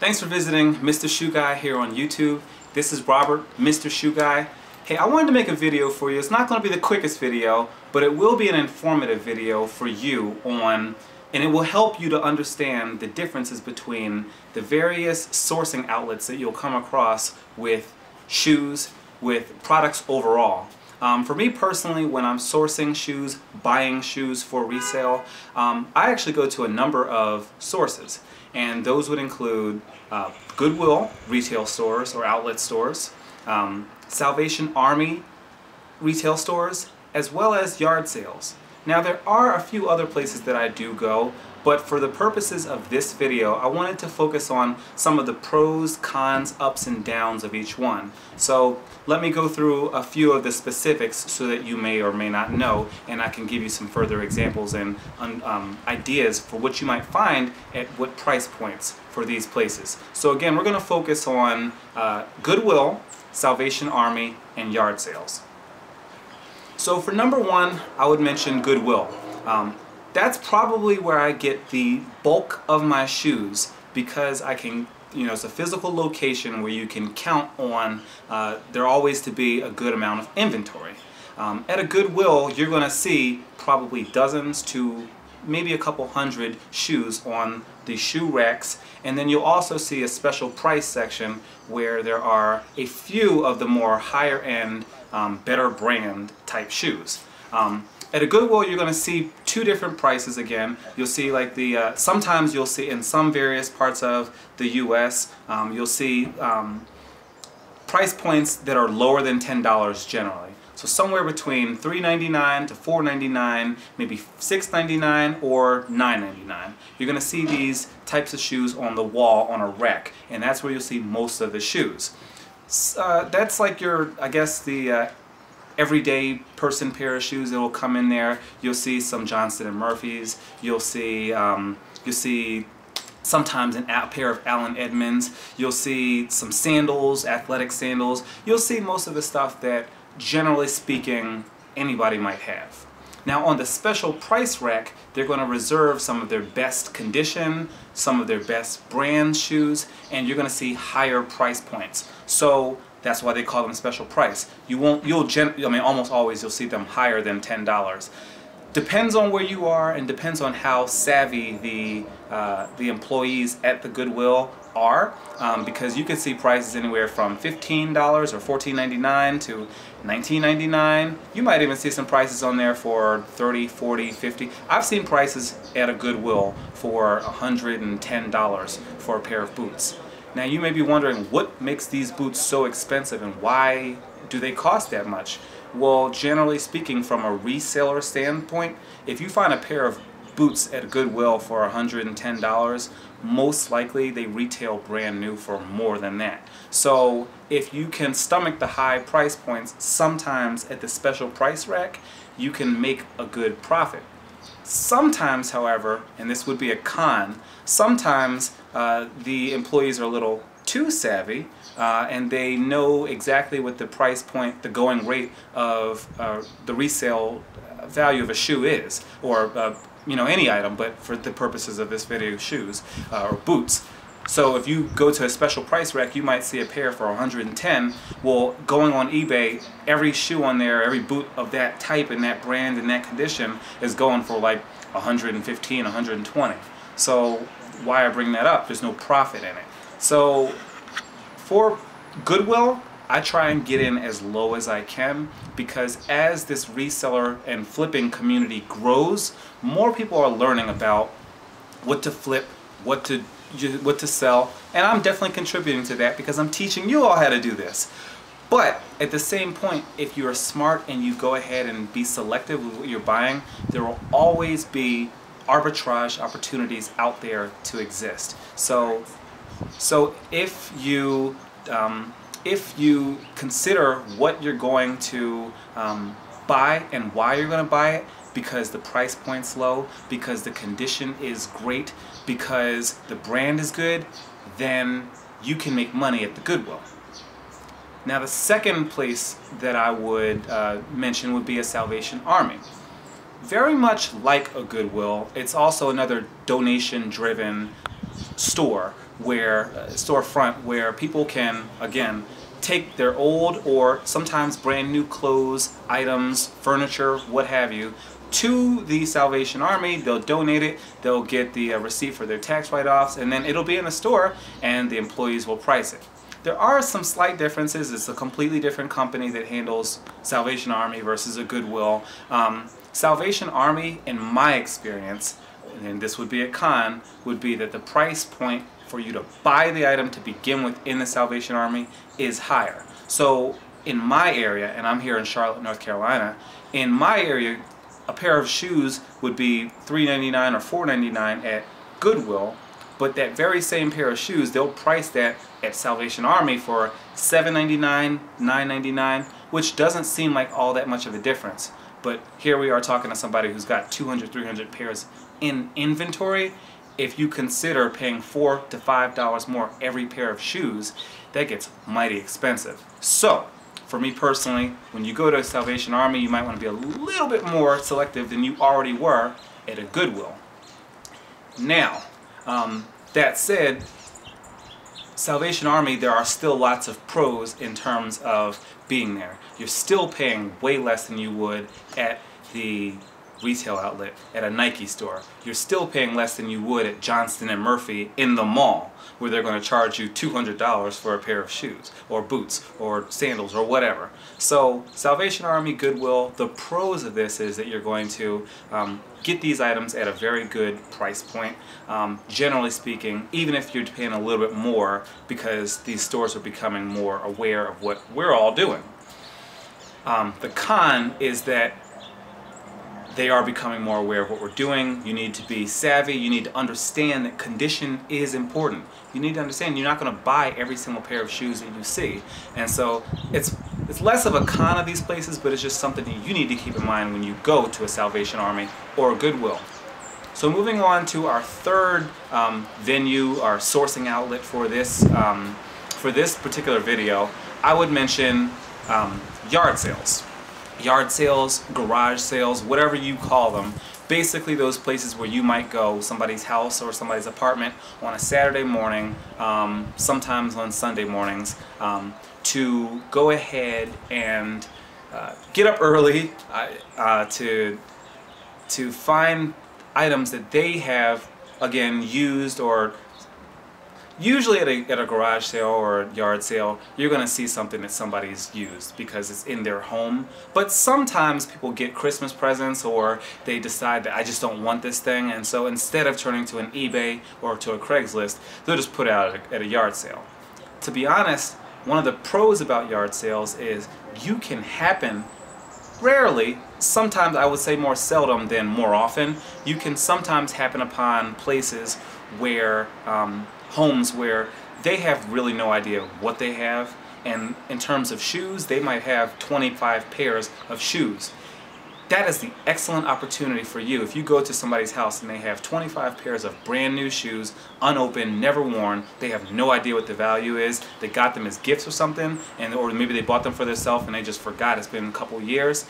Thanks for visiting Mr. Shoe Guy here on YouTube. This is Robert, Mr. Shoe Guy. Hey, I wanted to make a video for you. It's not going to be the quickest video, but it will be an informative video for you and it will help you to understand the differences between the various sourcing outlets that you'll come across with shoes, with products overall. For me personally, when I'm sourcing shoes, buying shoes for resale, I actually go to a number of sources. And those would include Goodwill retail stores or outlet stores, Salvation Army retail stores, as well as yard sales. Now there are a few other places that I do go, but for the purposes of this video, I wanted to focus on some of the pros, cons, ups and downs of each one. So let me go through a few of the specifics so that you may or may not know, and I can give you some further examples and ideas for what you might find at what price points for these places. So again, we're going to focus on Goodwill, Salvation Army, and yard sales. So for number one, I would mention Goodwill. That's probably where I get the bulk of my shoes because I can, it's a physical location where you can count on there always to be a good amount of inventory. At a Goodwill, you're going to see probably dozens to maybe a couple hundred shoes on the shoe racks, and then you'll also see a special price section where there are a few of the more higher end, better brand type shoes. At a Goodwill, you're going to see two different prices again. You'll see like sometimes you'll see in some various parts of the US, you'll see price points that are lower than $10 generally. So somewhere between $3.99 to $4.99, maybe $6.99 or $9.99. You're going to see these types of shoes on the wall on a rack, and that's where you'll see most of the shoes. That's like your, I guess, the everyday person pair of shoes that will come in there. You'll see some Johnston & Murphys. You'll see sometimes a pair of Allen Edmonds. You'll see some sandals, athletic sandals. You'll see most of the stuff that, generally speaking, anybody might have. Now on the special price rack, they're going to reserve some of their best condition, some of their best brand shoes, and you're going to see higher price points. So that's why they call them special price. Almost always you'll see them higher than $10. Depends on where you are and depends on how savvy the employees at the Goodwill are, because you can see prices anywhere from $15 or $14.99 to $19.99. You might even see some prices on there for $30, $40, $50. I've seen prices at a Goodwill for $110 for a pair of boots. Now you may be wondering what makes these boots so expensive and why do they cost that much? Well, generally speaking, from a reseller standpoint, if you find a pair of boots at Goodwill for $110, most likely they retail brand new for more than that. So if you can stomach the high price points, sometimes at the special price rack, you can make a good profit. Sometimes, however, and this would be a con, sometimes the employees are a little too savvy and they know exactly what the price point, the going rate of the resale value of a shoe is, or any item, but for the purposes of this video, shoes or boots. So if you go to a special price rack, you might see a pair for $110. Well, going on eBay, every shoe on there, every boot of that type and that brand and that condition is going for like $115, $120. So why I bring that up? There's no profit in it. So for Goodwill, I try and get in as low as I can because as this reseller and flipping community grows, more people are learning about what to flip, what to sell, and I'm definitely contributing to that because I'm teaching you all how to do this. But at the same point, if you are smart and you go ahead and be selective with what you're buying, there will always be arbitrage opportunities out there to exist. So if you consider what you're going to buy and why you're going to buy it, because the price point's low, because the condition is great, because the brand is good, then you can make money at the Goodwill. Now the second place that I would mention would be a Salvation Army. Very much like a Goodwill, it's also another donation-driven store storefront where people can, again, take their old or sometimes brand new clothes, items, furniture, what have you, to the Salvation Army. They'll donate it, they'll get the receipt for their tax write-offs, and then it'll be in the store and the employees will price it. There are some slight differences. It's a completely different company that handles Salvation Army versus a Goodwill. Salvation Army, in my experience, and this would be a con, would be that the price point for you to buy the item to begin with in the Salvation Army is higher. So in my area, and I'm here in Charlotte, North Carolina, in my area, a pair of shoes would be $3.99 or $4.99 at Goodwill, but that very same pair of shoes, they'll price that at Salvation Army for $7.99, $9.99, which doesn't seem like all that much of a difference. But here we are talking to somebody who's got 200, 300 pairs in inventory. If you consider paying $4 to $5 more every pair of shoes, that gets mighty expensive. So, for me personally, when you go to a Salvation Army, you might want to be a little bit more selective than you already were at a Goodwill. Now, that said, Salvation Army, there are still lots of pros in terms of being there. You're still paying way less than you would at the retail outlet, at a Nike store. You're still paying less than you would at Johnston & Murphy in the mall, where they're going to charge you $200 for a pair of shoes, or boots, or sandals, or whatever. So, Salvation Army, Goodwill, the pros of this is that you're going to get these items at a very good price point, generally speaking, even if you're paying a little bit more, because these stores are becoming more aware of what we're all doing. The con is that they are becoming more aware of what we're doing. You need to be savvy. You need to understand that condition is important. You need to understand you're not going to buy every single pair of shoes that you see. And so it's less of a con of these places, but it's just something that you need to keep in mind when you go to a Salvation Army or a Goodwill. So moving on to our third venue, our sourcing outlet for this particular video, I would mention yard sales. Yard sales, garage sales, whatever you call them. Basically those places where you might go, somebody's house or somebody's apartment on a Saturday morning, sometimes on Sunday mornings, to go ahead and get up early to find items that they have, again, used, or usually at a garage sale or a yard sale, you're going to see something that somebody's used because it's in their home. But sometimes people get Christmas presents, or they decide that I just don't want this thing, and so instead of turning to an eBay or to a Craigslist, they'll just put it out at a yard sale. To be honest, one of the pros about yard sales is you can happen rarely, sometimes I would say more seldom than more often, you can sometimes happen upon places where homes where they have really no idea what they have, and in terms of shoes, they might have 25 pairs of shoes. That is the excellent opportunity for you. If you go to somebody's house and they have 25 pairs of brand new shoes, unopened, never worn, they have no idea what the value is, they got them as gifts or something, or maybe they bought them for themselves and they just forgot, it's been a couple years,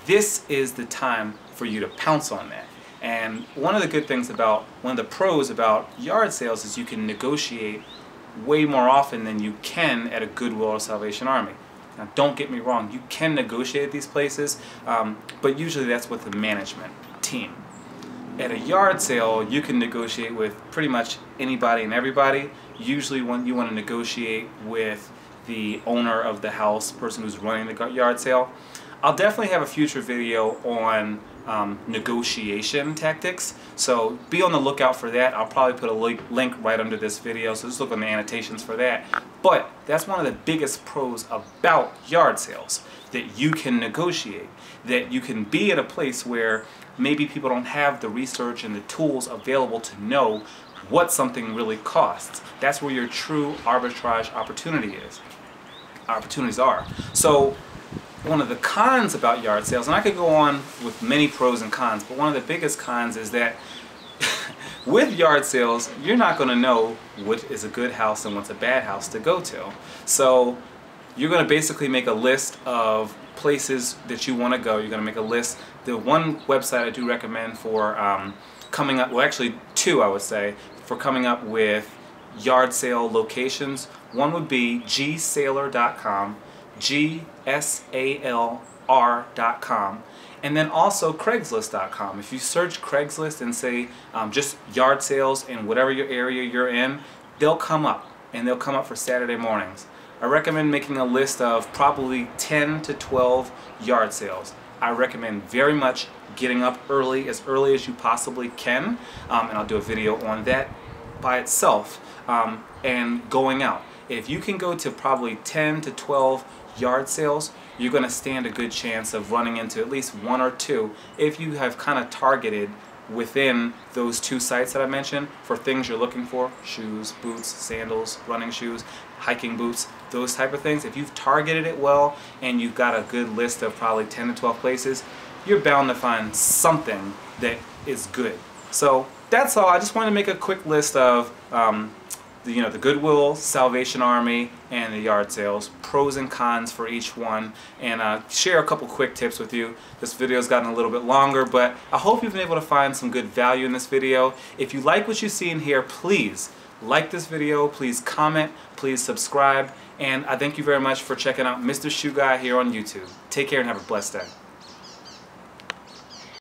this is the time for you to pounce on that. And one of the good things about, one of the pros about yard sales is you can negotiate way more often than you can at a Goodwill or Salvation Army. Now don't get me wrong, you can negotiate at these places, but usually that's with the management team. At a yard sale, you can negotiate with pretty much anybody and everybody. Usually when you want to negotiate with the owner of the house, person who's running the yard sale. I'll definitely have a future video on negotiation tactics, so be on the lookout for that. I'll probably put a link right under this video, so just look on the annotations for that. But that's one of the biggest pros about yard sales, that you can negotiate, that you can be at a place where maybe people don't have the research and the tools available to know what something really costs. That's where your true arbitrage opportunities are. So one of the cons about yard sales, and I could go on with many pros and cons, but one of the biggest cons is that with yard sales, you're not going to know what is a good house and what's a bad house to go to. So you're going to basically make a list of places that you want to go. You're going to make a list. The one website I do recommend for coming up, well actually two I would say, for coming up with yard sale locations. One would be gsailor.com, GSALR.com, and then also Craigslist.com. If you search Craigslist and say just yard sales in whatever your area you're in, they'll come up, and they'll come up for Saturday mornings. I recommend making a list of probably 10 to 12 yard sales. I recommend very much getting up early as you possibly can, and I'll do a video on that by itself, and going out. If you can go to probably 10 to 12 yard sales, you're going to stand a good chance of running into at least one or two if you have kind of targeted within those two sites that I mentioned for things you're looking for: shoes, boots, sandals, running shoes, hiking boots, those type of things. If you've targeted it well and you've got a good list of probably 10 to 12 places, you're bound to find something that is good. So that's all. I just wanted to make a quick list of the Goodwill, Salvation Army, and the yard sales, pros and cons for each one, and share a couple quick tips with you. This video's gotten a little bit longer, but I hope you've been able to find some good value in this video. If you like what you see in here, please like this video, please comment, please subscribe, and I thank you very much for checking out Mr. Shoe Guy here on YouTube. Take care and have a blessed day.